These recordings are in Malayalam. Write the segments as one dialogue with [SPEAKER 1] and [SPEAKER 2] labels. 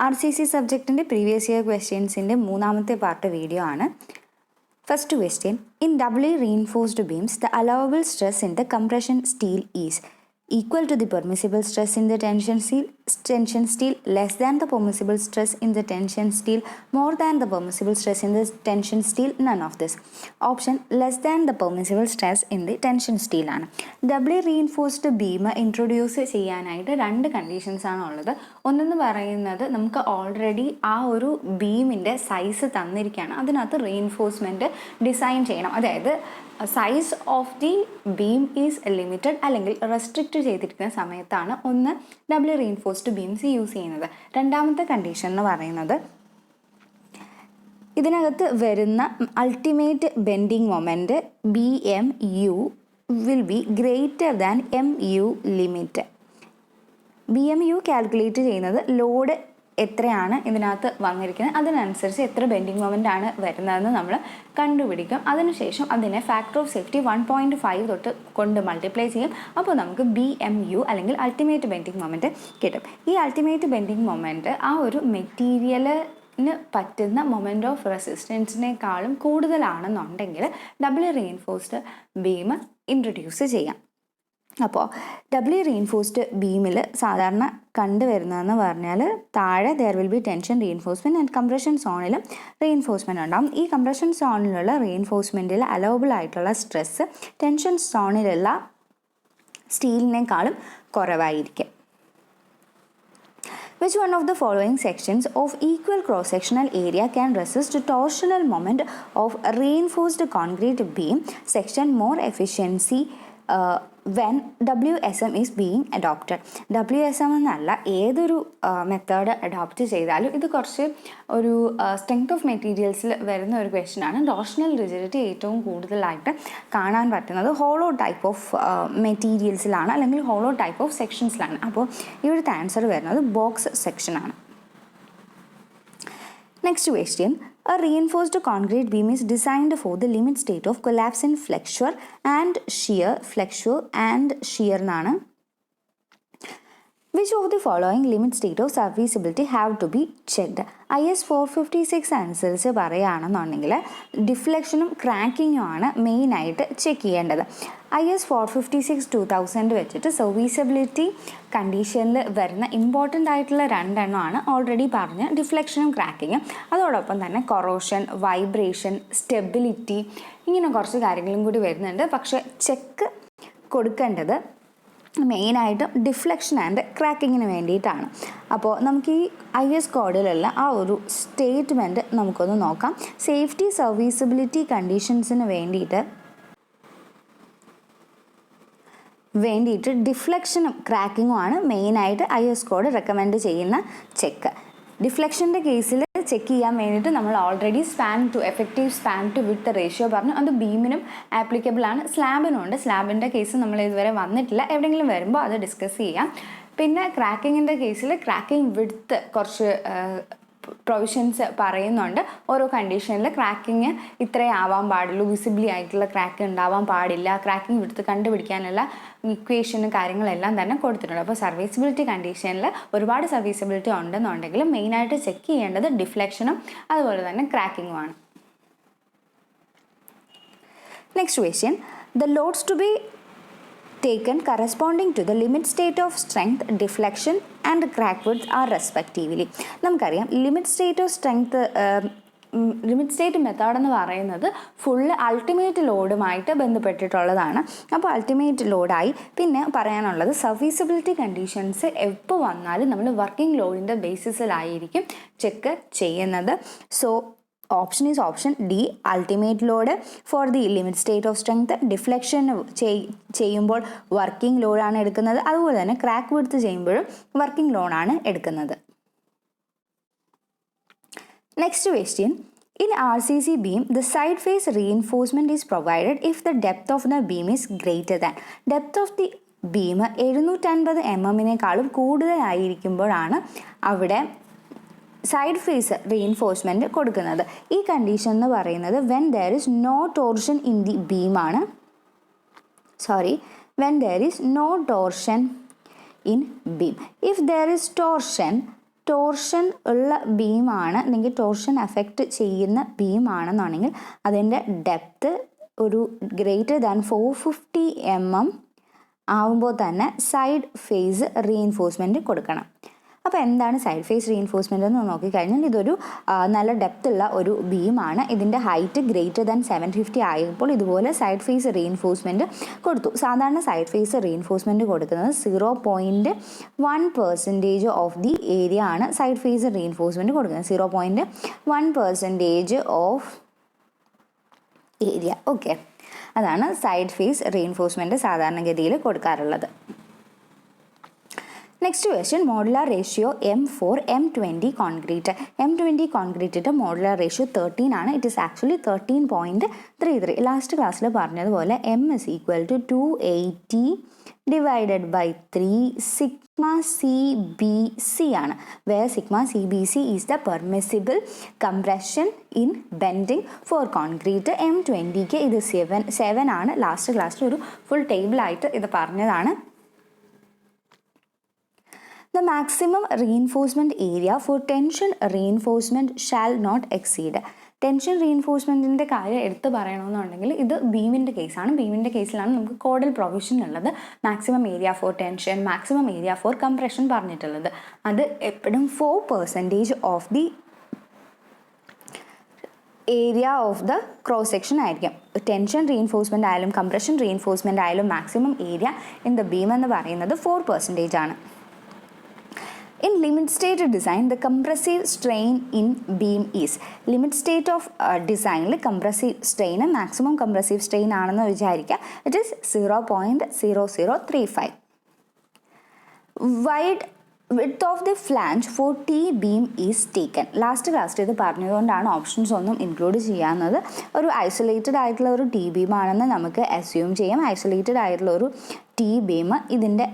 [SPEAKER 1] RCC സബ്ജക്റ്റിൻ്റെ പ്രീവിയസ് ഇയർ ക്വസ്റ്റ്യൻസിൻ്റെ മൂന്നാമത്തെ പാർട്ട് വീഡിയോ ആണ്. First question, in doubly reinforced beams the allowable stress in the compression steel is equal to the permissible stress in the tension steel, less than the permissible stress in the tension steel, more than the permissible stress in the tension steel, none of this. Option less than the permissible stress in the tension steel ആണ്. ഡബ്ലി റീഇൻഫോഴ്സ്ഡ് ബീം ഇൻട്രൊഡ്യൂസ് ചെയ്യാനായിട്ട് രണ്ട് കണ്ടീഷൻസ് ആണ് ഉള്ളത്. ഒന്നെന്ന് പറയുന്നത് നമുക്ക് ഓൾറെഡി ആ ഒരു ബീമിൻ്റെ സൈസ് തന്നിരിക്കുകയാണ്, അതിനകത്ത് റീഇൻഫോഴ്സ്മെൻറ്റ് ഡിസൈൻ ചെയ്യണം. അതായത് size of the beam is limited അല്ലെങ്കിൽ റെസ്ട്രിക്റ്റ് ചെയ്തിരിക്കുന്ന സമയത്താണ് ഒന്ന് ഡബ്ലി റീഇൻഫോഴ്സ്ഡ് ബീംസ് യൂസ് ചെയ്യുന്നത്. രണ്ടാമത്തെ കണ്ടീഷൻ എന്ന് പറയുന്നത് ഇതിനകത്ത് വരുന്ന ultimate bending moment BMU will be greater than MU limit. BMU calculate ചെയ്യുന്നത് ലോഡ് എത്രയാണ് ഇതിനകത്ത് വന്നിരിക്കുന്നത് അതിനനുസരിച്ച് എത്ര ബെൻഡിങ് മൊമെൻ്റ് ആണ് വരുന്നതെന്ന് നമ്മൾ കണ്ടുപിടിക്കും. അതിനുശേഷം അതിനെ ഫാക്ടർ ഓഫ് സേഫ്റ്റി 1.5 തൊട്ട് കൊണ്ട് മൾട്ടിപ്ലൈ ചെയ്യും. അപ്പോൾ നമുക്ക് BMU അല്ലെങ്കിൽ അൾട്ടിമേറ്റ് ബെൻഡിങ് മൊമെൻറ്റ് കിട്ടും. ഈ അൾട്ടിമേറ്റ് ബെൻഡിങ് മൊമെൻറ്റ് ആ ഒരു മെറ്റീരിയലിന് പറ്റുന്ന മൊമെൻറ്റ് ഓഫ് റെസിസ്റ്റൻസിനേക്കാളും കൂടുതലാണെന്നുണ്ടെങ്കിൽ ഡബ്ലി റീഇൻഫോഴ്സ്ഡ് ബീം ഇൻട്രൊഡ്യൂസ് ചെയ്യാം. അപ്പോൾ ഡബ്ലി റീഇൻഫോഴ്സ്ഡ് ബീമിൽ സാധാരണ കണ്ടുവരുന്നതെന്ന് പറഞ്ഞാൽ താഴെ there will be tension reinforcement and compression സോണിലും റീഇൻഫോഴ്സ്മെൻറ്റ് ഉണ്ടാകും. ഈ കംപ്രഷൻ സോണിലുള്ള റീഇൻഫോഴ്സ്മെൻറ്റിൽ അലൗബിൾ ആയിട്ടുള്ള സ്ട്രെസ്സ് ടെൻഷൻ സോണിലുള്ള സ്റ്റീലിനേക്കാളും കുറവായിരിക്കും. Which one of the following sections of equal cross-sectional area can resist torsional moment of reinforced concrete beam? Section more efficiency when WSM is being adopted. WSM എന്നല്ല ഏതൊരു മെത്തേഡ് അഡോപ്റ്റ് ചെയ്താലും ഇത് കുറച്ച് ഒരു സ്ട്രെങ്ത് ഓഫ് മെറ്റീരിയൽസിൽ വരുന്ന ഒരു ക്വസ്റ്റ്യനാണ്. ടോർഷണൽ റിജിഡിറ്റി ഏറ്റവും കൂടുതലായിട്ട് കാണാൻ പറ്റുന്നത് ഹോളോ ടൈപ്പ് ഓഫ് മെറ്റീരിയൽസിലാണ് അല്ലെങ്കിൽ ഹോളോ ടൈപ്പ് ഓഫ് സെക്ഷൻസിലാണ്. അപ്പോൾ ഇവിടുത്തെ ആൻസർ വരുന്നത് ബോക്സ് സെക്ഷനാണ്. Next question, a reinforced concrete beam is designed for the limit state of collapse in flexure and shear എന്നാണ്. Which of the following limit state of serviceability have to be checked? IS 456 അനുസരിച്ച് പറയുകയാണെന്നുണ്ടെങ്കിൽ ഡിഫ്ലക്ഷനും ക്രാക്കിങ്ങും ആണ് മെയിനായിട്ട് ചെക്ക് ചെയ്യേണ്ടത്. IS 456 2000 വെച്ചിട്ട് സർവീസബിലിറ്റി കണ്ടീഷനിൽ വരുന്ന ഇമ്പോർട്ടൻ്റ് ആയിട്ടുള്ള രണ്ടെണ്ണമാണ് ഓൾറെഡി പറഞ്ഞ ഡിഫ്ലക്ഷനും ക്രാക്കിങ്ങും. അതോടൊപ്പം തന്നെ കൊറോഷൻ, വൈബ്രേഷൻ, സ്റ്റെബിലിറ്റി ഇങ്ങനെ കുറച്ച് കാര്യങ്ങളും കൂടി വരുന്നുണ്ട്. പക്ഷേ ചെക്ക് കൊടുക്കേണ്ടത് മെയിനായിട്ടും ഡിഫ്ലക്ഷൻ ആൻഡ് ക്രാക്കിങ്ങിന് വേണ്ടിയിട്ടാണ്. അപ്പോൾ നമുക്ക് ഈ IS കോഡിലുള്ള ആ ഒരു സ്റ്റേറ്റ്മെൻറ്റ് നമുക്കൊന്ന് നോക്കാം. സേഫ്റ്റി സർവീസബിലിറ്റി കണ്ടീഷൻസിന് വേണ്ടിയിട്ട് ഡിഫ്ലക്ഷനും ക്രാക്കിങ്ങും ആണ് മെയിനായിട്ട് IS കോഡ് റെക്കമെൻഡ് ചെയ്യുന്ന ചെക്ക്. ഡിഫ്ലക്ഷൻ്റെ കേസിൽ ചെക്ക് ചെയ്യാൻ വേണ്ടിയിട്ട് നമ്മൾ already effective span to width ratio പറഞ്ഞു. അത് ബീമിനും ആപ്ലിക്കബിൾ ആണ്, സ്ലാബിനും ഉണ്ട്. സ്ലാബിൻ്റെ കേസ് നമ്മൾ ഇതുവരെ വന്നിട്ടില്ല, എവിടെയെങ്കിലും വരുമ്പോൾ അത് ഡിസ്കസ് ചെയ്യാം. പിന്നെ ക്രാക്കിങ്ങിൻ്റെ കേസിൽ ക്രാക്കിംഗ് വിഡ്ത്ത് കുറച്ച് പ്രൊവിഷൻസ് പറയുന്നുണ്ട്. ഓരോ കണ്ടീഷനിൽ ക്രാക്കിങ് ഇത്രേ ആവാൻ പാടുള്ളൂ, വിസിബിളി ആയിട്ടുള്ള ക്രാക്ക് ഉണ്ടാവാൻ പാടില്ല, ക്രാക്കിംഗ് വിഡ്ത്ത് കണ്ടുപിടിക്കാനുള്ള ഇക്വേഷനും കാര്യങ്ങളെല്ലാം തന്നെ കൊടുത്തിട്ടുണ്ട്. അപ്പോൾ സർവീസബിലിറ്റി കണ്ടീഷനിൽ ഒരുപാട് സർവീസബിലിറ്റി ഉണ്ടെന്നുണ്ടെങ്കിൽ മെയിനായിട്ട് ചെക്ക് ചെയ്യേണ്ടത് ഡിഫ്ലക്ഷനും അതുപോലെ തന്നെ ക്രാക്കിങ്ങുമാണ്. Next question, the loads to be taken corresponding to the limit state of strength, deflection and crack width are respectively. നമുക്കറിയാം limit state of strength limit state method എന്ന് പറയുന്നത് ഫുള്ള് അൾട്ടിമേറ്റ് ലോഡുമായിട്ട് ബന്ധപ്പെട്ടിട്ടുള്ളതാണ്. അപ്പോൾ അൾട്ടിമേറ്റ് ലോഡായി പിന്നെ പറയാനുള്ളത് സർവീസബിലിറ്റി കണ്ടീഷൻസ് എപ്പോൾ വന്നാലും നമ്മൾ വർക്കിംഗ് ലോഡിൻ്റെ ബേസിസിലായിരിക്കും ചെക്ക് ചെയ്യുന്നത്. So option is option D, ultimate load for the limit state of strength. Deflection ചെയ്യുമ്പോൾ വർക്കിംഗ് ലോഡാണ് എടുക്കുന്നത്, അതുപോലെ തന്നെ ക്രാക്ക് വിഡ്ത്ത് ചെയ്യുമ്പോഴും വർക്കിംഗ് ലോഡാണ് എടുക്കുന്നത്. Next question, in RCC beam the side face reinforcement is provided if the depth of the beam is greater than. depth of the beam 750 mm കൂടുതലായിരിക്കുമ്പോഴാണ് അവിടെ സൈഡ് ഫേസ് റീഇൻഫോഴ്സ്മെൻറ്റ് കൊടുക്കുന്നത്. ഈ കണ്ടീഷൻ എന്ന് പറയുന്നത് when there is no torsion in the ബീമാണ്. when there is no torsion in beam. If there is torsion, torsion ഉള്ള ബീമാണ് അല്ലെങ്കിൽ ടോർഷൻ എഫക്റ്റ് ചെയ്യുന്ന ബീമാണെന്നാണെങ്കിൽ അതിൻ്റെ ഡെപ്ത് ഒരു ഗ്രേറ്റർ ദാൻ 450 mm ആവുമ്പോൾ തന്നെ സൈഡ് ഫേസ് റീഇൻഫോഴ്സ്മെൻറ്റ് കൊടുക്കണം. അപ്പോൾ എന്താണ് സൈഡ് ഫേസ് റീഇൻഫോഴ്സ്മെൻറ്റ് എന്ന് നോക്കിക്കഴിഞ്ഞാൽ ഇതൊരു നല്ല ഡെപ്ത് ഉള്ള ഒരു ബീമാണ്. ഇതിൻ്റെ ഹൈറ്റ് ഗ്രേറ്റർ ദാൻ 750 ആയപ്പോൾ ഇതുപോലെ സൈഡ് ഫേസ് റീഇൻഫോഴ്സ്മെൻറ്റ് കൊടുത്തു. സാധാരണ സൈഡ് ഫേസ് റീഇൻഫോഴ്സ്മെൻറ്റ് കൊടുക്കുന്നത് 0.1% ഓഫ് ദി ഏരിയ ആണ് സൈഡ് ഫേസ് റീഇൻഫോഴ്സ്മെൻറ്റ് കൊടുക്കുന്നത്. 0.1% ഓഫ് ഏരിയ. ഓക്കെ, അതാണ് സൈഡ് ഫേസ് റീഇൻഫോഴ്സ്മെൻറ്റ് സാധാരണഗതിയിൽ കൊടുക്കാറുള്ളത്. Next question, modular ratio M for M20 concrete. M20 കോൺക്രീറ്റിൻ്റെ മോഡുലാർ റേഷ്യോ 13 ആണ്. It is actually 13.33. ലാസ്റ്റ് ക്ലാസ്സിൽ പറഞ്ഞതുപോലെ M is equal to 280 divided by 3 sigma CBC ആണ്. Where sigma CBC is the permissible compression in bending for concrete. M20ക്ക് ഇത് 7 ആണ്. ലാസ്റ്റ് ക്ലാസ്സിൽ ഒരു ഫുൾ ടേബിൾ ആയിട്ട് ഇത് പറഞ്ഞതാണ്. The maximum reinforcement area for tension reinforcement shall not exceed. Tension റീഇൻഫോഴ്സ്മെൻറ്റിൻ്റെ കാര്യം എടുത്ത് പറയണമെന്നുണ്ടെങ്കിൽ ഇത് ബീമിൻ്റെ കേസാണ്. ബീമിൻ്റെ കേസിലാണ് നമുക്ക് കോഡൽ പ്രൊവിഷൻ ഉള്ളത്. Maximum area for tension, maximum area for compression പറഞ്ഞിട്ടുള്ളത്. അത് എപ്പോഴും 4% of the area of the cross section ആയിരിക്കും. ടെൻഷൻ റീഇൻഫോഴ്സ്മെൻറ്റ് ആയാലും കംപ്രഷൻ റീഇൻഫോഴ്സ്മെൻറ്റ് ആയാലും maximum area in the beam എന്ന് പറയുന്നത് 4% ആണ്. In limit state design, the compressive strain in beam is limit state of design compressive strain maximum compressive strain ആണെന്ന് വിചാരിക്കുക. It is 0.0035. Wide width of the flange for T beam is taken. Last ക്ലാസ്സിൽ ഇത് പറഞ്ഞതുകൊണ്ടാണ് ഓപ്ഷൻസ് ഒന്നും ഇൻക്ലൂഡ് ചെയ്യാവുന്നത്. ഒരു ഐസൊലേറ്റഡ് ആയിട്ടുള്ള ഒരു ടി ബീം ആണെന്ന് നമുക്ക് അസ്യൂം ചെയ്യാം. ഐസൊലേറ്റഡ് ആയിട്ടുള്ള ഒരു ടി ബീം, ഇതിൻ്റെ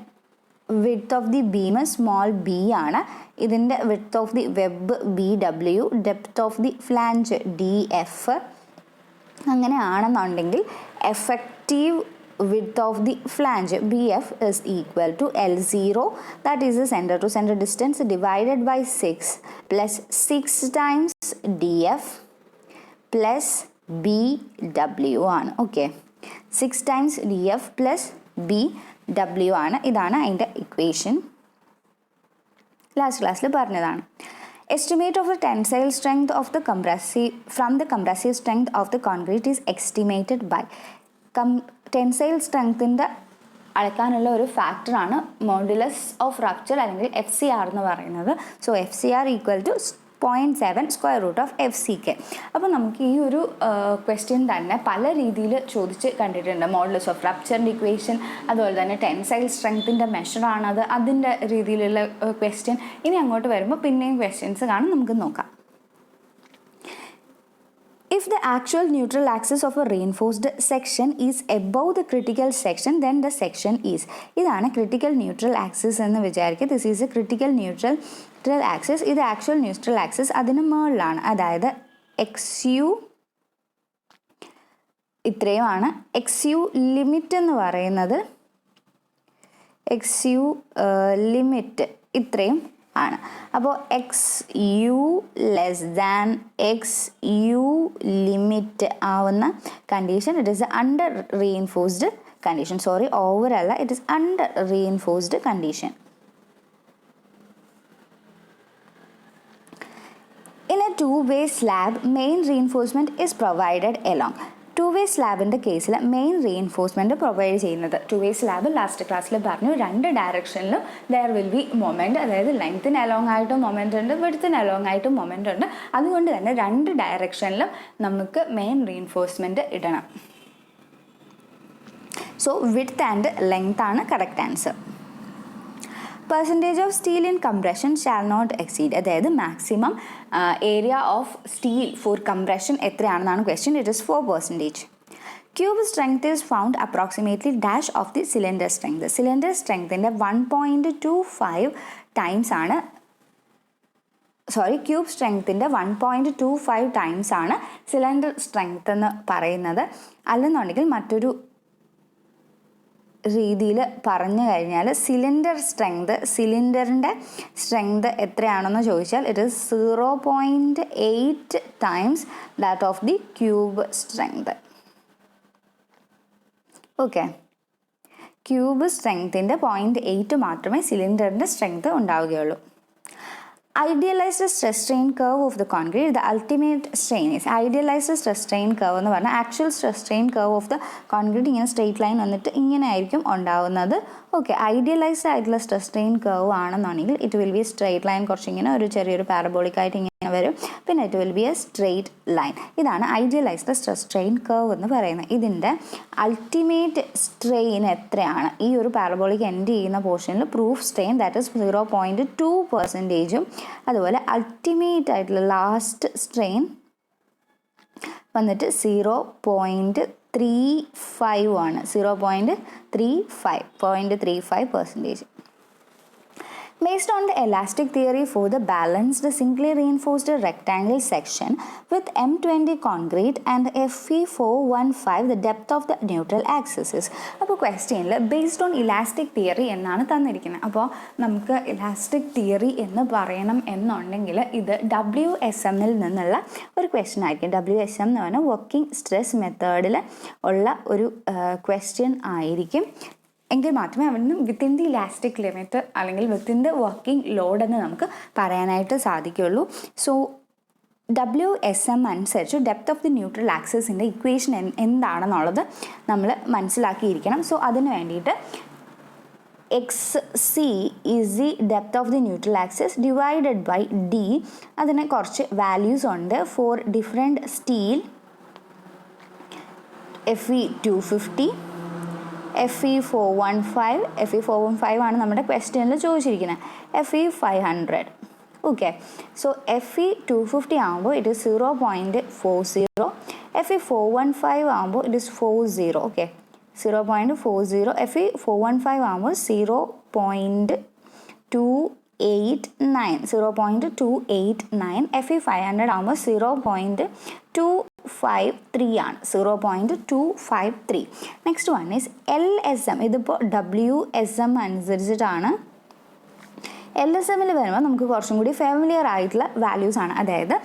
[SPEAKER 1] width of the beam small b ആണ്. ഇതിൻ്റെ width of the web BW, depth of the flange DF. അങ്ങനെ ആണെന്നുണ്ടെങ്കിൽ effective width of the flange BF is equal to L0, that is the center to center distance, divided by 6 plus 6 times DF plus BW ആണ്. Okay, 6 times DF plus BW ആണ്. ഇതാണ് അതിൻ്റെ ഇക്വേഷൻ. ലാസ്റ്റ് ക്ലാസ്സിൽ പറഞ്ഞതാണ്. Estimate of the tensile strength of the compressive strength of the concrete is estimated by. Tensile സ്ട്രെങ്ത്തിൻ്റെ അളക്കാനുള്ള ഒരു ഫാക്ടറാണ് മോഡുലസ് ഓഫ് റപ്ചർ അല്ലെങ്കിൽ FCR എന്ന് പറയുന്നത്. So FCR equal to 0.7 square root of FCK. അപ്പോൾ നമുക്ക് ഈ ഒരു ക്വസ്റ്റ്യൻ തന്നെ പല രീതിയിൽ ചോദിച്ച് കണ്ടിട്ടുണ്ട്. മോഡുലസ് ഓഫ് റപ്ചറിൻ്റെ ഇക്വേഷൻ, അതുപോലെ തന്നെ ടെൻസൈൽ സ്ട്രെങ്ത്തിൻ്റെ മെഷറാണത്, അതിൻ്റെ രീതിയിലുള്ള ക്വസ്റ്റ്യൻ. ഇനി അങ്ങോട്ട് വരുമ്പോൾ പിന്നെയും ക്വസ്റ്റ്യൻസ് കാണും, നമുക്ക് നോക്കാം. If the actual neutral axis of a reinforced section is above the critical section, then the section is. ഇതാണ് critical neutral axis എന്ന് വിചാരിക്കുക. This is a critical neutral axis. ഇത് actual neutral axis അതിന് മുകളിലാണ്. അതായത് XU ഇത്രയുമാണ്. XU ലിമിറ്റ് എന്ന് പറയുന്നത് XU ലിമിറ്റ് ഇത്രയും ആണ്. അപ്പോൾ XU less than XU limit ആവുന്ന condition it is under reinforced condition. Sorry, over അല്ല, it is under reinforced condition. In a two-way slab, main reinforcement is provided along. Two way സ്ലാബിൻ്റെ കേസിൽ മെയിൻ റീഇൻഫോഴ്സ്മെൻറ്റ് പ്രൊവൈഡ് ചെയ്യുന്നത്, ടു-വേ സ്ലാബ് ലാസ്റ്റ് ക്ലാസ്സിൽ പറഞ്ഞു, രണ്ട് ഡയറക്ഷനിലും ദെയർ വിൽ ബി മൊമെൻറ്റ്. അതായത് ലെങ്ത്തിന് അലോങ് ആയിട്ടും മൊമെൻ്റ് ഉണ്ട്, വിഡ്ത്തിന് അലോങ് ആയിട്ടും മൊമെൻ്റ് ഉണ്ട്. അതുകൊണ്ട് തന്നെ രണ്ട് ഡയറക്ഷനിലും നമുക്ക് മെയിൻ റീഇൻഫോഴ്സ്മെൻറ്റ് ഇടണം. സോ വിഡ്ത്ത് ആൻഡ് ലെങ്ത് ആണ് correct answer. Percentage of steel in compression shall not exceed. അതായത് maximum area of steel for compression എത്രയാണെന്നാണ് question. It is 4%. Cube strength is found approximately dash of the cylinder strength. Cylinder സ്ട്രെങ്ത്തിൻ്റെ 1.25 ടൈംസ് ആണ്, ക്യൂബ് സ്ട്രെങ്ത്തിൻ്റെ 1.25 ടൈംസ് ആണ് സിലിണ്ടർ സ്ട്രെങ്ത് എന്ന് പറയുന്നത്. അല്ലെന്നുണ്ടെങ്കിൽ മറ്റൊരു രീതിയിൽ പറഞ്ഞു കഴിഞ്ഞാൽ സിലിണ്ടറിൻ്റെ സ്ട്രെങ്ത് എത്രയാണെന്ന് ചോദിച്ചാൽ it is 0.8 times that of the cube strength. Okay, cube സ്ട്രെങ്ത്തിൻ്റെ 0.8 മാത്രമേ സിലിണ്ടറിൻ്റെ സ്ട്രെങ്ത് ഉണ്ടാവുകയുള്ളൂ. Idealized stress strain curve of the concrete, the ultimate strain is idealized stress strain curve എന്ന് പറഞ്ഞാൽ actual stress strain curve of the concrete ഇങ്ങനെ സ്ട്രെയിറ്റ് ലൈൻ വന്നിട്ട് ഇങ്ങനെ ആയിരിക്കും ഉണ്ടാവുന്നത്. ഓക്കെ, ഐഡിയലൈസ്ഡ് ആയിട്ടുള്ള സ്ട്രെസ് സ്ട്രെയിൻ കർവ് ആണെന്നുണ്ടെങ്കിൽ it will B straight line, കുറച്ചിങ്ങനെ ഒരു ചെറിയൊരു പാരബോളിക് ആയിട്ട് ഇങ്ങനെ വരും, പിന്നെ it will B A straight line. ഇതാണ് ഐഡിയലൈസ്ഡ് സ്ട്രെസ് സ്ട്രെയിൻ കർവ് എന്ന് പറയുന്നത്. ഇതിൻ്റെ അൾട്ടിമേറ്റ് സ്ട്രെയിൻ എത്രയാണ് ഈ ഒരു പാരബോളിക് എൻഡ് ചെയ്യുന്ന പോർഷനിൽ പ്രൂഫ് സ്ട്രെയിൻ ദാറ്റ് ഇസ് 0.2%, അതുപോലെ അൾട്ടിമേറ്റ് ആയിട്ടുള്ള ലാസ്റ്റ് സ്ട്രെയിൻ വന്നിട്ട് 0.35 ആണ്. 0.35%. Based on the elastic theory for the balanced simply reinforced rectangle section with M20 concrete and Fe415 the depth of the neutral axis is. അപ്പോൾ ക്വസ്റ്റ്യനിൽ ബേസ്ഡ് ഓൺ ഇലാസ്റ്റിക് തിയറി എന്നാണ് തന്നിരിക്കുന്നത്. അപ്പോൾ നമുക്ക് ഇലാസ്റ്റിക് തിയറി എന്ന് പറയണം എന്നുണ്ടെങ്കിൽ ഇത് WSMൽ നിന്നുള്ള ഒരു ക്വസ്റ്റ്യൻ ആയിരിക്കും. WSM എന്ന് പറഞ്ഞാൽ വർക്കിംഗ് സ്ട്രെസ് മെത്തേഡിൽ ഉള്ള ഒരു ക്വസ്റ്റ്യൻ ആയിരിക്കും. എങ്കിൽ മാത്രമേ അവിടുന്ന് വിത്തിൻ ദി ഇലാസ്റ്റിക് ലിമിറ്റ് അല്ലെങ്കിൽ വിത്തിൻ ദ വർക്കിംഗ് ലോഡ് എന്ന് നമുക്ക് പറയാനായിട്ട് സാധിക്കുള്ളൂ. സോ WSM അനുസരിച്ച് ഡെപ്ത് ഓഫ് ദി ന്യൂട്രൽ ആക്സിസിൻ്റെ ഇക്വേഷൻ എന്താണെന്നുള്ളത് നമ്മൾ മനസ്സിലാക്കിയിരിക്കണം. സോ അതിന് വേണ്ടിയിട്ട് XC is the depth of the neutral axis divided by D. അതിന് കുറച്ച് വാല്യൂസ് ഉണ്ട് four different steel. Fe250, Fe415 ആണ് നമ്മുടെ ക്വസ്റ്റ്യനിൽ ചോദിച്ചിരിക്കുന്നത്. Fe500. ഓക്കെ, സോ Fe250 ആകുമ്പോൾ ഇറ്റ് ഇസ് 0.40, Fe415 ആകുമ്പോൾ ഇറ്റ് ഇസ് 40. ഓക്കെ, 0.40. Fe415 ആകുമ്പോൾ 0.289. Fe500 ആകുമ്പോൾ 0.253 ആണ്. 0.253. Next one is LSM. ഇതിപ്പോൾ WSM അനുസരിച്ചിട്ടാണ്. LSMൽ വരുമ്പോൾ നമുക്ക് കുറച്ചും കൂടി ഫെമിലിയർ ആയിട്ടുള്ള വാല്യൂസ് ആണ്. അതായത്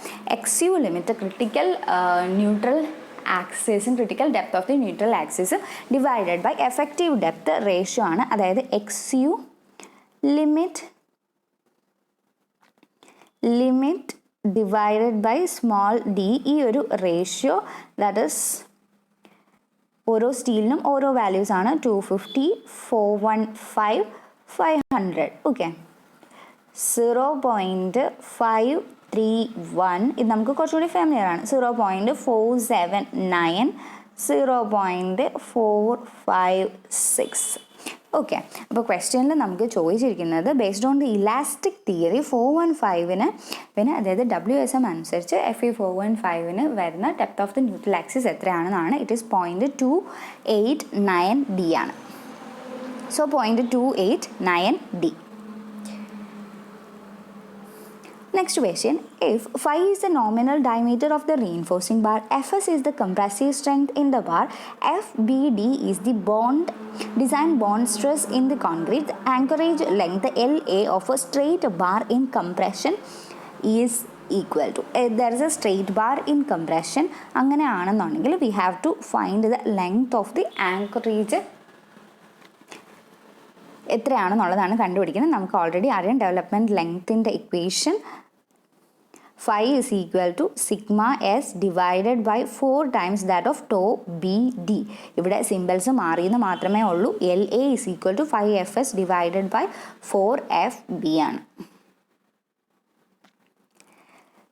[SPEAKER 1] XU ലിമിറ്റ് ക്രിട്ടിക്കൽ ന്യൂട്രൽ ആക്സിസും critical depth of the neutral axis divided by effective depth ratio ആണ്. അതായത് XU limit divided by small d. ഈ ഒരു റേഷ്യോ ദാറ്റ് ഇസ് ഓരോ സ്റ്റീലിനും ഓരോ വാല്യൂസ് ആണ്. 250, 415, 500. ഓക്കെ, 0.531 ഇത് നമുക്ക് കുറച്ചുകൂടി ഫെമിലിയർ ആണ്. 0.479, 0.456. ഓക്കെ, അപ്പോൾ ക്വസ്റ്റ്യനിൽ നമുക്ക് ചോദിച്ചിരിക്കുന്നത് based on the elastic theory 415 പിന്നെ അതായത് WSM അനുസരിച്ച് Fe415 വരുന്ന depth of the neutral axis എത്രയാണെന്നാണ്. ഇറ്റ് ഈസ് 0.289 D ആണ്. So 0.289 D. Next question, if phi is the nominal diameter of the reinforcing bar, Fs is the compressive strength in the bar, FBD is the design bond stress in the concrete, the anchorage length LA of a straight bar in compression is equal to, there is a straight bar in compression, അങ്ങനെ ആണെന്നുണ്ടെങ്കിൽ we have to find the length of the anchorage എത്രയാണെന്നുള്ളതാണ് കണ്ടുപിടിക്കുന്നത്. നമുക്ക് ഓൾറെഡി അറിയാം ഡെവലപ്മെൻറ്റ് ലെങ്ത്തിൻ്റെ equation phi is equal to sigma s divided by 4 times that of tau BD. ഇവിടെ സിമ്പിൾസ് മാറിയെന്ന് മാത്രമേ ഉള്ളൂ. LA is equal to 5FS divided by 4FB ആണ്.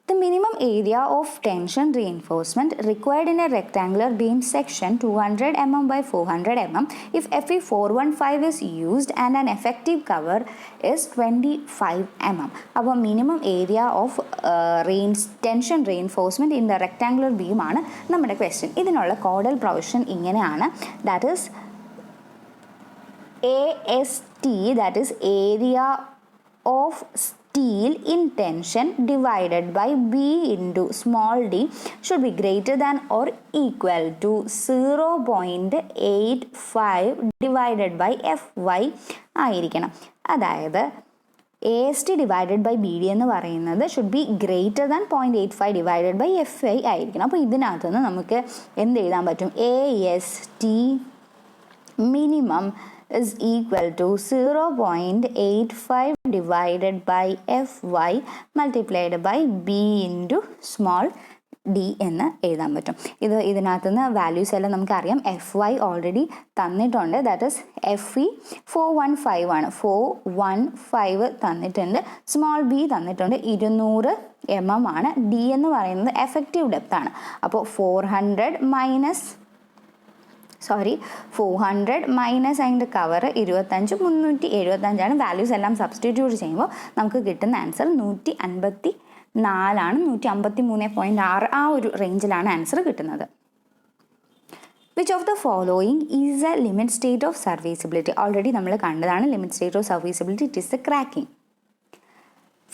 [SPEAKER 1] The minimum area of tension reinforcement required in a rectangular beam section 200 mm by 400 mm if Fe415 is used and an effective cover is 25 mm. അപ്പോൾ minimum area of tension reinforcement in the rectangular beam ആണ് നമ്മുടെ ക്വസ്റ്റ്യൻ. ഇതിനുള്ള കോഡൽ പ്രൊവിഷൻ ഇങ്ങനെയാണ്. That is AST, that is area of steel in tension divided by B into small d should be greater than or equal to 0.85 divided by Fy ആയിരിക്കണം. അതായത് AST divided by B D എന്ന് പറയുന്നത് should be greater than 0.85 divided by FI ആയിരിക്കണം. അപ്പോൾ ഇതിനകത്തുനിന്ന് നമുക്ക് എന്ത് എഴുതാൻ പറ്റും? AST minimum is equal to 0.85 divided by Fy multiplied by B into small d എന്ന് എഴുതാൻ പറ്റും. ഇതിനകത്ത് നിന്ന് വാല്യൂസ് എല്ലാം നമുക്കറിയാം. Fy ഓൾറെഡി തന്നിട്ടുണ്ട്, ദാറ്റ് ഇസ് FE 415 ആണ്. 415 തന്നിട്ടുണ്ട്. സ്മോൾ ബി തന്നിട്ടുണ്ട് 200 mm ആണ്. ഡി എന്ന് പറയുന്നത് എഫക്റ്റീവ് ഡെപ്ത് ആണ്. അപ്പോൾ 400 മൈനസ് അതിൻ്റെ കവർ 25 375 വാല്യൂസ് എല്ലാം സബ്സ്റ്റിറ്റ്യൂട്ട് ചെയ്യുമ്പോൾ നമുക്ക് കിട്ടുന്ന ആൻസർ 154 153.6 ആ ഒരു റേഞ്ചിലാണ് ആൻസർ കിട്ടുന്നത്. Which of the following is a limit state of serviceability? Already നമ്മൾ കണ്ടതാണ് limit state of serviceability. It is the cracking.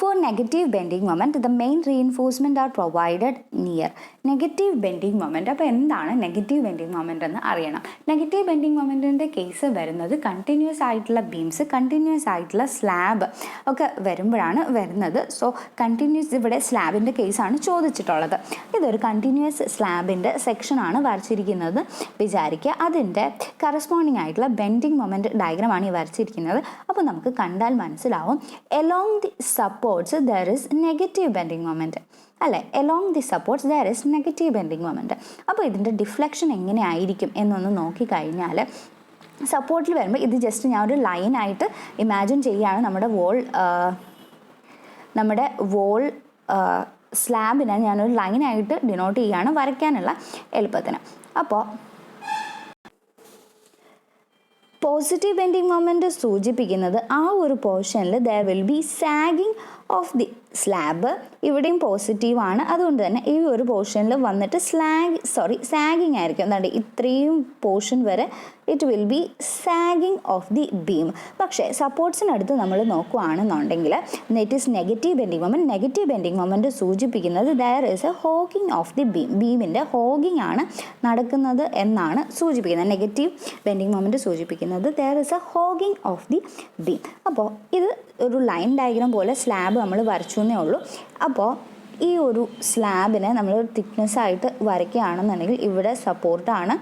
[SPEAKER 1] For negative bending moment, the main reinforcement are provided near. Negative bending moment. അപ്പോൾ എന്താണ് നെഗറ്റീവ് ബെൻഡിങ് മൊമെൻറ്റ് എന്ന് അറിയണം. നെഗറ്റീവ് ബെൻഡിങ് മൊമെൻറ്റിൻ്റെ കേസ് വരുന്നത് കണ്ടിന്യൂസ് ആയിട്ടുള്ള ബീംസ്, കണ്ടിന്യൂസ് ആയിട്ടുള്ള സ്ലാബ് ഒക്കെ വരുമ്പോഴാണ് വരുന്നത്. സോ കണ്ടിന്യൂസ്, ഇവിടെ സ്ലാബിൻ്റെ കേസാണ് ചോദിച്ചിട്ടുള്ളത്. ഇതൊരു കണ്ടിന്യൂസ് സ്ലാബിൻ്റെ സെക്ഷനാണ് വരച്ചിരിക്കുന്നത് വിചാരിക്കുക. അതിൻ്റെ കറസ്പോണ്ടിങ് ആയിട്ടുള്ള ബെൻഡിങ് മൊമെൻറ്റ് ഡയഗ്രമാണ് ഈ വരച്ചിരിക്കുന്നത്. അപ്പോൾ നമുക്ക് കണ്ടാൽ മനസ്സിലാവും along the supports there is negative bending moment അല്ലേ. Along the supports there is negative bending moment. അപ്പോൾ ഇതിൻ്റെ ഡിഫ്ലക്ഷൻ എങ്ങനെയായിരിക്കും എന്നൊന്ന് നോക്കിക്കഴിഞ്ഞാൽ, സപ്പോർട്ടിൽ വരുമ്പോൾ ഇത് ജസ്റ്റ് ഞാൻ ഒരു ലൈനായിട്ട് ഇമാജിൻ ചെയ്യുകയാണ്. നമ്മുടെ വോൾ സ്ലാബിനെ ഞാനൊരു ലൈനായിട്ട് ഡിനോട്ട് ചെയ്യുകയാണ് വരയ്ക്കാനുള്ള എളുപ്പത്തിന്. അപ്പോൾ പോസിറ്റീവ് ബെൻഡിങ് മൊമെൻറ്റ് സൂചിപ്പിക്കുന്നത് ആ ഒരു പോർഷനിൽ there will be sagging of the slab. ഇവിടെയും പോസിറ്റീവാണ്, അതുകൊണ്ട് തന്നെ ഈ ഒരു പോർഷനിൽ വന്നിട്ട് സാഗിങ് ആയിരിക്കും. എന്താണ് ഇത്രയും പോർഷൻ വരെ it will be sagging of the beam. പക്ഷേ സപ്പോർട്ട്സിനടുത്ത് നമ്മൾ നോക്കുകയാണെന്നുണ്ടെങ്കിൽ it is negative bending moment. Negative bending moment സൂചിപ്പിക്കുന്നത് there is a hogging of the beam. ബീമിൻ്റെ ഹോഗിങ് ആണ് നടക്കുന്നത് എന്നാണ് സൂചിപ്പിക്കുന്നത്. നെഗറ്റീവ് ബെൻഡിങ് മൊമെൻറ്റ് സൂചിപ്പിക്കുന്നത് there is a hogging of the beam. അപ്പോൾ ഇത് ഒരു ലൈൻ ഡയഗ്രാം പോലെ സ്ലാബ് നമ്മൾ വരച്ചു എന്നേ ഉള്ളൂ. അപ്പോൾ ഈ ഒരു സ്ലാബിനെ നമ്മൾ തിക്നെസ്സായിട്ട് വരയ്ക്കുകയാണെന്നുണ്ടെങ്കിൽ ഇവിടെ സപ്പോർട്ടാണ്,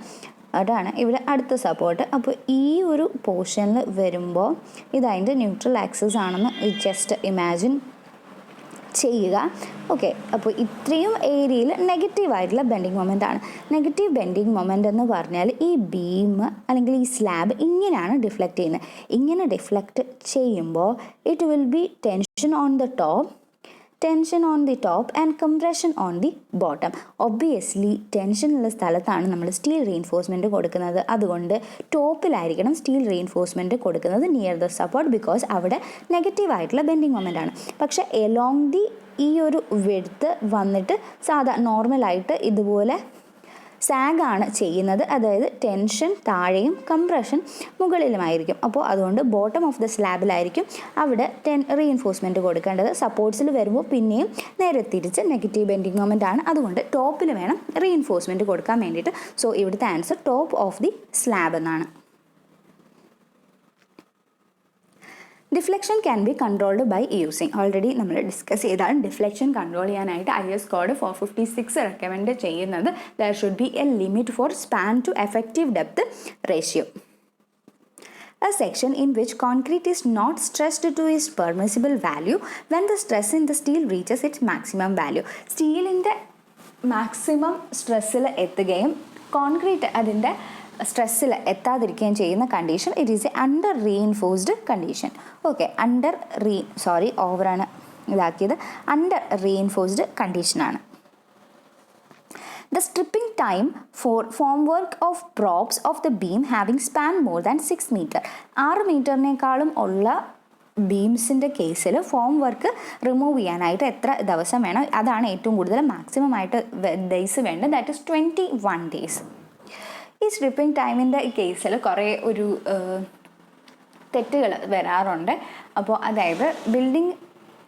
[SPEAKER 1] അതാണ് ഇവിടെ അടുത്ത സപ്പോർട്ട്. അപ്പോൾ ഈ ഒരു പോർഷനിൽ വരുമ്പോൾ ഇതതിൻ്റെ ന്യൂട്രൽ ആക്സിസ് ആണെന്ന് ജസ്റ്റ് ഇമാജിൻ ചെയ്യുക. ഓക്കെ, അപ്പോൾ ഇത്രയും ഏരിയയിൽ നെഗറ്റീവായിട്ടുള്ള ബെൻഡിങ് മൊമെൻ്റ് ആണ്. നെഗറ്റീവ് ബെൻഡിങ് മൊമെൻ്റ് എന്ന് പറഞ്ഞാൽ ഈ ബീം അല്ലെങ്കിൽ ഈ സ്ലാബ് ഇങ്ങനെയാണ് ഡിഫ്ലക്റ്റ് ചെയ്യുന്നത്. ഇങ്ങനെ ഡിഫ്ലക്റ്റ് ചെയ്യുമ്പോൾ it will be tension on the top and compression on the bottom. Obviously ടെൻഷനുള്ള സ്ഥലത്താണ് നമ്മൾ സ്റ്റീൽ റീഇൻഫോഴ്സ്മെൻറ്റ് കൊടുക്കുന്നത്. അതുകൊണ്ട് ടോപ്പിലായിരിക്കണം സ്റ്റീൽ റീഇൻഫോഴ്സ്മെൻറ്റ് കൊടുക്കുന്നത് നിയർ ദ സപ്പോർട്ട്, ബിക്കോസ് അവിടെ നെഗറ്റീവായിട്ടുള്ള ബെൻഡിങ് മൊമെൻ്റ് ആണ്. പക്ഷേ എലോങ് ദി ഈ ഒരു വിഡ്ത്ത് വന്നിട്ട് നോർമലായിട്ട് ഇതുപോലെ സാഗാണ് ചെയ്യുന്നത്. അതായത് ടെൻഷൻ താഴെയും കംപ്രഷൻ മുകളിലുമായിരിക്കും. അപ്പോൾ അതുകൊണ്ട് ബോട്ടം ഓഫ് ദ സ്ലാബിലായിരിക്കും അവിടെ റീഇൻഫോഴ്സ്മെൻറ്റ് കൊടുക്കേണ്ടത്. സപ്പോർട്ട്സിൽ വരുമ്പോൾ പിന്നെയും നേരെ തിരിച്ച് നെഗറ്റീവ് ബെൻഡിങ് മൊമെൻ്റ് ആണ്. അതുകൊണ്ട് ടോപ്പിൽ വേണം റീഇൻഫോഴ്സ്മെൻറ്റ് കൊടുക്കാൻ വേണ്ടിയിട്ട്. സോ ഇവിടുത്തെ answer top of the slab എന്നാണ്. Deflection can be controlled by using. Already നമ്മൾ ഡിസ്കസ് ചെയ്താണ്. ഡിഫ്ലക്ഷൻ കൺട്രോൾ ചെയ്യാനായിട്ട് IS കോഡ് 456 റെക്കമെൻഡ് ചെയ്യുന്നത് there should be a limit for span to effective depth ratio. A section in which concrete is not stressed to its permissible value when the stress in the steel reaches its maximum value. സ്റ്റീലിൻ്റെ മാക്സിമം സ്ട്രെസ്സിൽ എത്തുകയും കോൺക്രീറ്റ് അതിൻ്റെ സ്ട്രെസ്സിൽ എത്താതിരിക്കുകയും ചെയ്യുന്ന condition it is A under reinforced condition. Okay, under reinforced കണ്ടീഷനാണ്. The stripping time for formwork of props of the beam having span more than 6 meter. 6 മീറ്ററിനേക്കാളും ഉള്ള ബീംസിൻ്റെ കേസിൽ ഫോം വർക്ക് റിമൂവ് ചെയ്യാനായിട്ട് എത്ര ദിവസം വേണം? അതാണ് ഏറ്റവും കൂടുതൽ മാക്സിമം ആയിട്ട് ഡേയ്സ് വേണ്ടത്. That is 21 days. ഈ സ്ട്രിപ്പിംഗ് ടൈമിൻ്റെ കേസിൽ കുറേ തെറ്റുകൾ വരാറുണ്ട്. അപ്പോൾ അതായത് ബിൽഡിംഗ്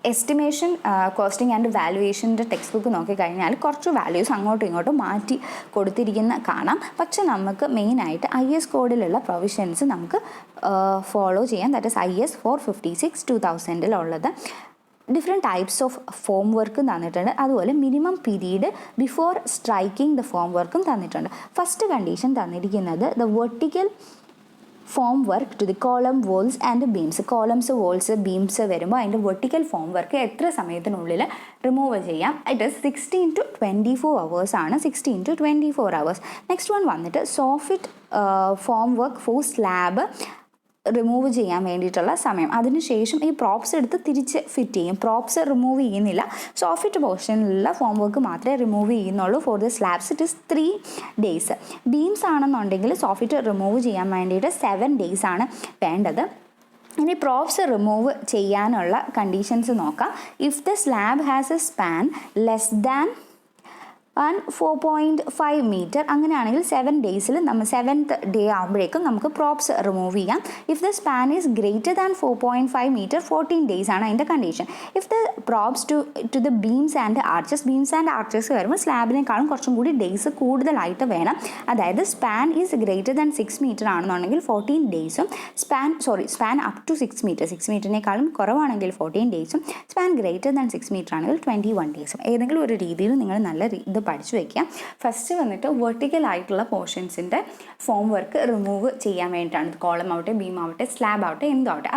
[SPEAKER 1] എസ്റ്റിമേഷൻ കോസ്റ്റിംഗ് ആൻഡ് വാലുവേഷൻ്റെ ടെക്സ്റ്റ് ബുക്ക് നോക്കിക്കഴിഞ്ഞാൽ കുറച്ച് വാല്യൂസ് അങ്ങോട്ടും ഇങ്ങോട്ടും മാറ്റി കൊടുത്തിരിക്കുന്ന കാണാം. പക്ഷെ നമുക്ക് മെയിനായിട്ട് IS കോഡിലുള്ള പ്രൊവിഷൻസ് നമുക്ക് ഫോളോ ചെയ്യാം. That is IS 456 2000 different types of form വർക്കും തന്നിട്ടുണ്ട്. അതുപോലെ minimum period before striking the form വർക്കും തന്നിട്ടുണ്ട്. ഫസ്റ്റ് കണ്ടീഷൻ തന്നിരിക്കുന്നത് the vertical form work to the column walls and beams. Columns walls beams വരുമ്പോൾ അതിൻ്റെ വെർട്ടിക്കൽ ഫോം വർക്ക് എത്ര സമയത്തിനുള്ളിൽ റിമൂവ് ചെയ്യാം? ഇറ്റ് ഇസ് 16 to 24 hours ആണ്. 16 to 24 hours. നെക്സ്റ്റ് വൺ വന്നിട്ട് soft foam work for slab remove ചെയ്യാൻ വേണ്ടിയിട്ടുള്ള സമയം. അതിനുശേഷം ഈ പ്രോപ്സ് എടുത്ത് തിരിച്ച് ഫിറ്റ് ചെയ്യും. പ്രോപ്സ് റിമൂവ് ചെയ്യുന്നില്ല, സോഫ്റ്റ് പോർഷനിലുള്ള ഫോം വർക്ക് മാത്രമേ റിമൂവ് ചെയ്യുന്നുള്ളൂ. For the slabs it is 3 days. Beams ആണെന്നുണ്ടെങ്കിൽ സോഫ്റ്റ് റിമൂവ് ചെയ്യാൻ വേണ്ടിയിട്ട് 7 days ആണ് വേണ്ടത്. ഇനി പ്രോപ്സ് റിമൂവ് ചെയ്യാനുള്ള കണ്ടീഷൻസ് നോക്കാം. If the slab has A span less than 4.5 meter, അങ്ങനെയാണെങ്കിൽ 7 days നമ്മൾ 7th day ആകുമ്പോഴേക്കും നമുക്ക് പ്രോപ്സ് റിമൂവ് ചെയ്യാം. If the span is greater than 4.5 meter 14 days ആണ് അതിൻ്റെ condition. If the props to the beams and arches, beams and arches വരുമ്പോൾ സ്ലാബിനേക്കാളും കുറച്ചും കൂടി ഡേയ്സ് കൂടുതലായിട്ട് വേണം. അതായത് span is greater than 6 meter ആണെന്നുണ്ടെങ്കിൽ 14 days span up to 6 meter, 6 meterനേക്കാളും കുറവാണെങ്കിൽ 14 days, span greater than 6 meter ആണെങ്കിൽ 21 days. ഏതെങ്കിലും ഒരു രീതിയിൽ നിങ്ങൾ നല്ല ഇത് പഠിച്ചു വയ്ക്കുക. ഫസ്റ്റ് വന്നിട്ട് വെർട്ടിക്കൽ ആയിട്ടുള്ള പോർഷൻസിൻ്റെ ഫോം വർക്ക് റിമൂവ് ചെയ്യാൻ വേണ്ടിയിട്ടാണ്. കോളം ആവട്ടെ, ബീം ആവട്ടെ, സ്ലാബ് ആവട്ടെ, എന്താവട്ടെ,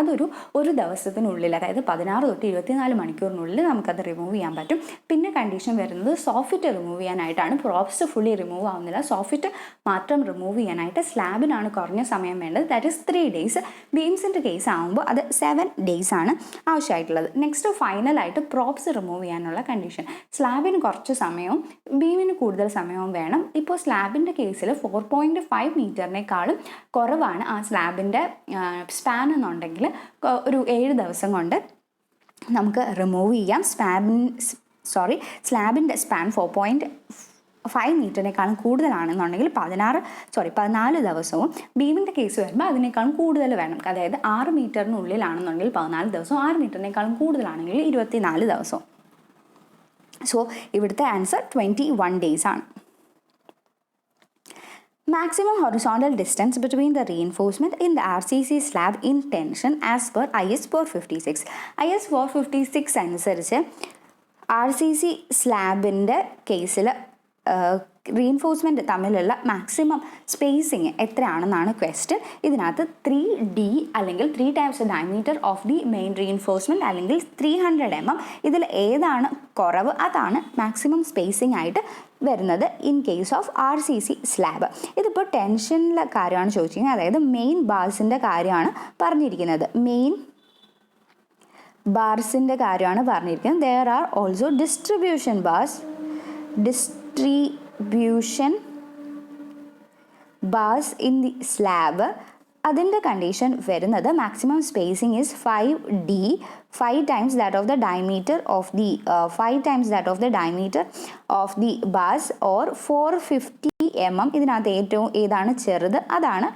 [SPEAKER 1] ഒരു ദിവസത്തിനുള്ളിൽ, അതായത് 16 തൊട്ട് 24 മണിക്കൂറിനുള്ളിൽ നമുക്കത് റിമൂവ് ചെയ്യാൻ പറ്റും. പിന്നെ കണ്ടീഷൻ വരുന്നത് സോഫ്റ്റ് റിമൂവ് ചെയ്യാനായിട്ടാണ്. പ്രോപ്സ് ഫുള്ളി റിമൂവ് ആവുന്നില്ല, സോഫ്റ്റ് മാത്രം റിമൂവ് ചെയ്യാനായിട്ട് സ്ലാബിനാണ് കുറഞ്ഞ സമയം വേണ്ടത്. That is 3 days. ബീംസിൻ്റെ കേസ് ആകുമ്പോൾ അത് 7 days ആണ് ആവശ്യമായിട്ടുള്ളത്. നെക്സ്റ്റ് ഫൈനലായിട്ട് പ്രോപ്സ് റിമൂവ് ചെയ്യാനുള്ള കണ്ടീഷൻ. സ്ലാബിന് കുറച്ച് സമയവും ബീമിന് കൂടുതൽ സമയവും വേണം. ഇപ്പോൾ സ്ലാബിൻ്റെ കേസിൽ 4.5 meterനേക്കാളും കുറവാണ് ആ സ്ലാബിൻ്റെ സ്പാൻ എന്നുണ്ടെങ്കിൽ ഒരു 7 ദിവസം കൊണ്ട് നമുക്ക് റിമൂവ് ചെയ്യാം. സ്ലാബിൻ്റെ സ്പാൻ 4.5 meterനേക്കാളും കൂടുതലാണെന്നുണ്ടെങ്കിൽ 14 ദിവസവും, ബീമിൻ്റെ കേസ് വരുമ്പോൾ അതിനേക്കാളും കൂടുതൽ വേണം. അതായത് 6 meterനുള്ളിലാണെന്നുണ്ടെങ്കിൽ 14 ദിവസവും, 6 meterനേക്കാളും കൂടുതലാണെങ്കിൽ 24 ദിവസവും. സോ ഇവിടുത്തെ ആൻസർ 21 days ആണ്. Maximum horizontal distance between the reinforcement in the RCC slab in tension as per IS 456. IS 456 അനുസരിച്ച് RCC സ്ലാബിൻ്റെ കേസിൽ റീഇൻഫോഴ്സ്മെൻറ്റ് തമ്മിലുള്ള മാക്സിമം സ്പേസിങ് എത്രയാണെന്നാണ് ക്വസ്റ്റ്യൻ. ഇതിനകത്ത് 3D അല്ലെങ്കിൽ 3 times the diameter of the main reinforcement അല്ലെങ്കിൽ 300 mm, ഇതിൽ ഏതാണ് കുറവ് അതാണ് മാക്സിമം സ്പേസിങ് ആയിട്ട് വരുന്നത് in case of RCC slab. ഇതിപ്പോൾ ടെൻഷനിലെ കാര്യമാണ് ചോദിച്ചിരിക്കുന്നത്, അതായത് മെയിൻ ബാർസിൻ്റെ കാര്യമാണ് പറഞ്ഞിരിക്കുന്നത്. മെയിൻ ബാർസിൻ്റെ കാര്യമാണ് പറഞ്ഞിരിക്കുന്നത്. There are also distribution bars in the slab. അതിൻ്റെ കണ്ടീഷൻ വരുന്നത് maximum spacing is 5D, 5 times that of the diameter of the bars or 450 mm. ഇതിനകത്ത് ഏതാണ് ചെറുത് അതാണ്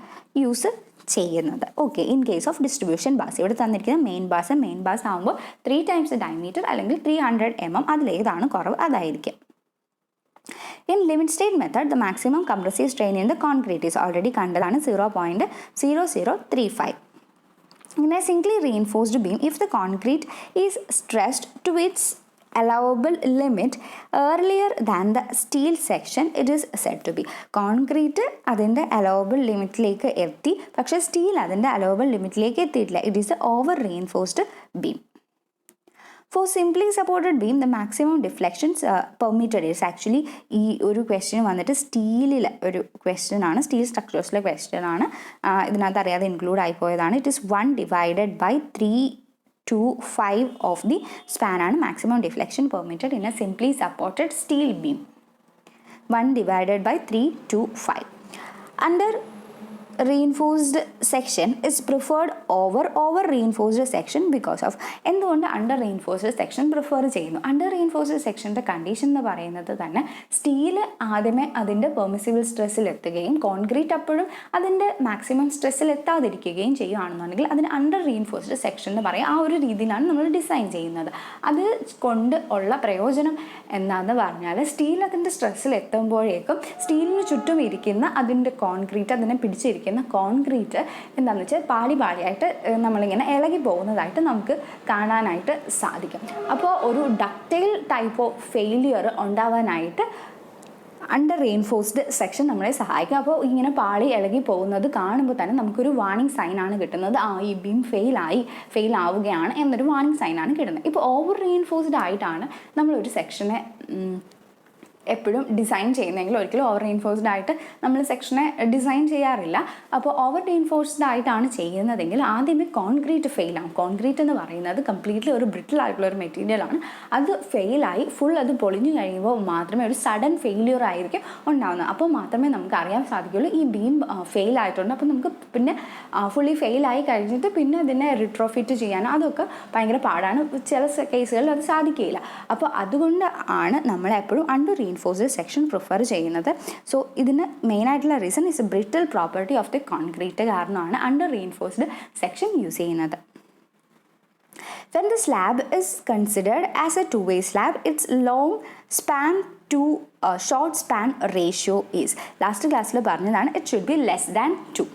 [SPEAKER 1] യൂസ് ചെയ്യുന്നത്. Okay, in case of distribution bars ഇവിടെ തന്നിരിക്കുന്നത് മെയിൻ ബാസ് ആകുമ്പോൾ 3 times the diameter അല്ലെങ്കിൽ 300 mm, അതിലേതാണ് കുറവ് അതായിരിക്കും. In limit state method, the maximum compressive strain in the concrete is already കണ്ടതാണ് 0.0035. In a singly reinforced beam, if the concrete is stressed to its allowable limit earlier than the steel section, it is said to be. Concrete അതിൻ്റെ allowable ലിമിറ്റിലേക്ക് എത്തി, പക്ഷേ സ്റ്റീൽ അതിൻ്റെ allowable ലിമിറ്റിലേക്ക് എത്തിയിട്ടില്ല. It is a over reinforced beam. For simply supported beam, the maximum deflections permitted is actually ഈ ഒരു ക്വസ്റ്റ്യൻ വന്നിട്ട് സ്റ്റീലിലെ ഒരു ക്വസ്റ്റ്യൻ ആണ്, സ്റ്റീൽ സ്ട്രക്ചേഴ്സിലെ ക്വസ്റ്റ്യൻ ആണ്. ഇതിനകത്ത് അറിയാതെ ഇൻക്ലൂഡ് ആയിപ്പോയതാണ്. It is 1 divided by 3 to 5 of the span ആണ് maximum deflection permitted in a simply supported steel beam. 1 divided by 3 to 5. Under reinforced section is preferred over reinforced section because of. എന്തുകൊണ്ട് അണ്ടർ റീഇൻഫോഴ്സ്ഡ് സെക്ഷൻ പ്രിഫർ ചെയ്യുന്നു? അണ്ടർ റീഇൻഫോഴ്സ്ഡ് സെക്ഷൻ്റെ കണ്ടീഷൻ എന്ന് പറയുന്നത് തന്നെ സ്റ്റീൽ ആദ്യമേ അതിൻ്റെ പെർമിസിബിൾ സ്ട്രെസ്സിൽ എത്തുകയും കോൺക്രീറ്റ് അപ്പോഴും അതിൻ്റെ മാക്സിമം സ്ട്രെസ്സിൽ എത്താതിരിക്കുകയും ചെയ്യുകയാണെന്നുണ്ടെങ്കിൽ അതിന് അണ്ടർ റീഇൻഫോഴ്സ്ഡ് സെക്ഷൻ എന്ന് പറയും. ആ ഒരു രീതിയിലാണ് നമ്മൾ ഡിസൈൻ ചെയ്യുന്നത്. അത് കൊണ്ട് ഉള്ള പ്രയോജനം എന്താണെന്ന് പറഞ്ഞാൽ സ്റ്റീൽ അതിൻ്റെ സ്ട്രെസ്സിൽ എത്തുമ്പോഴേക്കും സ്റ്റീലിന് ചുറ്റും ഇരിക്കുന്ന അതിൻ്റെ കോൺക്രീറ്റ്, അതിനെ പിടിച്ചിരിക്കുന്ന കോൺക്രീറ്റ് എന്താണെന്ന് വെച്ചാൽ പാളിയായിട്ട് നമ്മളിങ്ങനെ ഇളകി പോകുന്നതായിട്ട് നമുക്ക് കാണാനായിട്ട് സാധിക്കും. അപ്പോൾ ഒരു ഡക്റ്റൈൽ ടൈപ്പ് ഓഫ് ഫെയിലിയർ ഉണ്ടാവാനായിട്ട് അണ്ടർ റീഇൻഫോഴ്സ്ഡ് സെക്ഷൻ നമ്മളെ സഹായിക്കും. അപ്പോൾ ഇങ്ങനെ പാളി ഇളകി പോകുന്നത് കാണുമ്പോൾ തന്നെ നമുക്കൊരു വാർണിംഗ് സൈനാണ് കിട്ടുന്നത്. ഈ ബീം ഫെയിൽ ആവുകയാണ് എന്നൊരു വാർണിംഗ് സൈനാണ് കിട്ടുന്നത്. ഇപ്പോൾ ഓവർ റീഇൻഫോഴ്സ്ഡ് ആയിട്ടാണ് നമ്മളൊരു സെക്ഷനെ എപ്പോഴും ഡിസൈൻ ചെയ്യുന്നതെങ്കിൽ ഒരിക്കലും ഓവർ റീഇൻഫോഴ്സ്ഡ് ആയിട്ട് നമ്മൾ സെക്ഷനെ ഡിസൈൻ ചെയ്യാറില്ല. അപ്പോൾ ഓവർ റീഇൻഫോഴ്സ്ഡ് ആയിട്ടാണ് ചെയ്യുന്നതെങ്കിൽ ആദ്യമേ കോൺക്രീറ്റ് ഫെയിലാവും. കോൺക്രീറ്റ് എന്ന് പറയുന്നത് കംപ്ലീറ്റ്ലി ഒരു ബ്രിട്ടിൽ ആയിട്ടുള്ള ഒരു മെറ്റീരിയലാണ്. അത് ഫെയിലായി അത് പൊളിഞ്ഞു കഴിയുമ്പോൾ മാത്രമേ ഒരു സഡൻ ഫെയിലിയർ ആയിരിക്കും ഉണ്ടാകുന്നത്. അപ്പോൾ മാത്രമേ നമുക്ക് അറിയാൻ സാധിക്കുള്ളൂ ഈ ബീം ഫെയിൽ ആയിട്ടുണ്ട്. അപ്പോൾ നമുക്ക് പിന്നെ ഫുള്ളി ഫെയിലായി കഴിഞ്ഞിട്ട് പിന്നെ ഇതിനെ റിട്രോഫിറ്റ് ചെയ്യാനോ അതൊക്കെ ഭയങ്കര പാടാണ്. ചില കേസുകളിൽ അത് സാധിക്കില്ല. അപ്പോൾ അതുകൊണ്ട് ആണ് നമ്മളെപ്പോഴും അണ്ടർ റീഇൻഫോഴ്സ്ഡ് സെക്ഷൻ പ്രിഫർ ചെയ്യുന്നത്. സോ ഇതിന് മെയിനായിട്ടുള്ള reason is brittle property of the concrete കാരണമാണ് അണ്ടർ റീഇൻഫോഴ്സ്ഡ് സെക്ഷൻ യൂസ് ചെയ്യുന്നത്. When the slab is considered as a two-way slab, its long span to short span ratio is, last ക്ലാസ്സിൽ പറഞ്ഞതാണ്, it should be less than 2.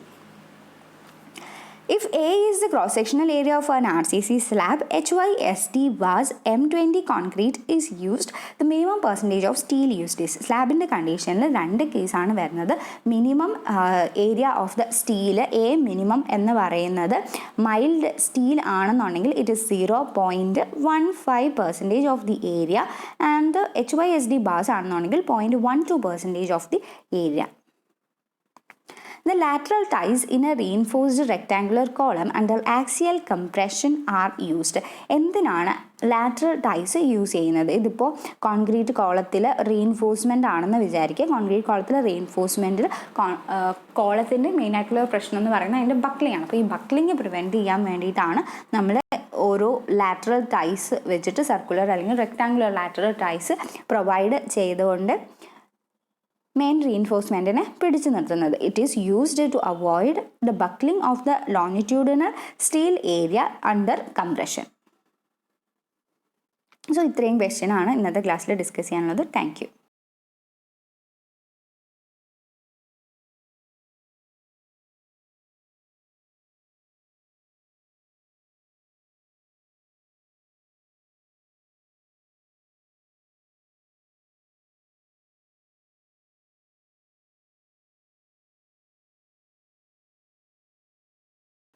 [SPEAKER 1] If A is the cross-sectional area of an RCC slab, HYSD bars M20 concrete is used, the minimum percentage of steel used is. സ്ലാബിൻ്റെ കണ്ടീഷനിൽ രണ്ട് കേസാണ് വരുന്നത്. Minimum area of the steel A minimum എന്ന് പറയുന്നത് മൈൽഡ് സ്റ്റീൽ ആണെന്നുണ്ടെങ്കിൽ it is 0.15% of the area and the HYSD bars ആണെന്നുണ്ടെങ്കിൽ 0.12% of the area. The lateral ties in a reinforced rectangular column under axial compression are used. എന്തിനാണ് ലാറ്ററൽ ടൈസ് യൂസ് ചെയ്യുന്നത്? ഇതിപ്പോൾ കോൺക്രീറ്റ് കോളത്തിൽ റീഇൻഫോഴ്സ്മെൻ്റ് ആണെന്ന് വിചാരിക്കുക. കോൺക്രീറ്റ് കോളത്തിൽ റീഇൻഫോഴ്സ്മെൻറ്റിൽ കോളത്തിൻ്റെ മെയിനായിട്ടുള്ള പ്രശ്നം എന്ന് പറയുന്നത് അതിൻ്റെ ബക്ലിംഗ്. അപ്പോൾ ഈ ബക്ലിംഗ് പ്രിവെൻറ്റ് ചെയ്യാൻ വേണ്ടിയിട്ടാണ് നമ്മൾ ഓരോ ലാറ്ററൽ ടൈസ് വെച്ചിട്ട് സർക്കുലർ അല്ലെങ്കിൽ റെക്ടാങ്കുലർ ലാറ്ററൽ ടൈസ് പ്രൊവൈഡ് ചെയ്തുകൊണ്ട് മെയിൻ റീഇൻഫോഴ്സ്മെൻറ്റിനെ പിടിച്ചു നിർത്തുന്നത്. It is used to avoid the buckling of the longitudinal steel area under compression. So ഇത്രയും ക്വസ്റ്റ്യനാണ് ഇന്നത്തെ ക്ലാസ്സിൽ ഡിസ്കസ് ചെയ്യാനുള്ളത്. Thank U.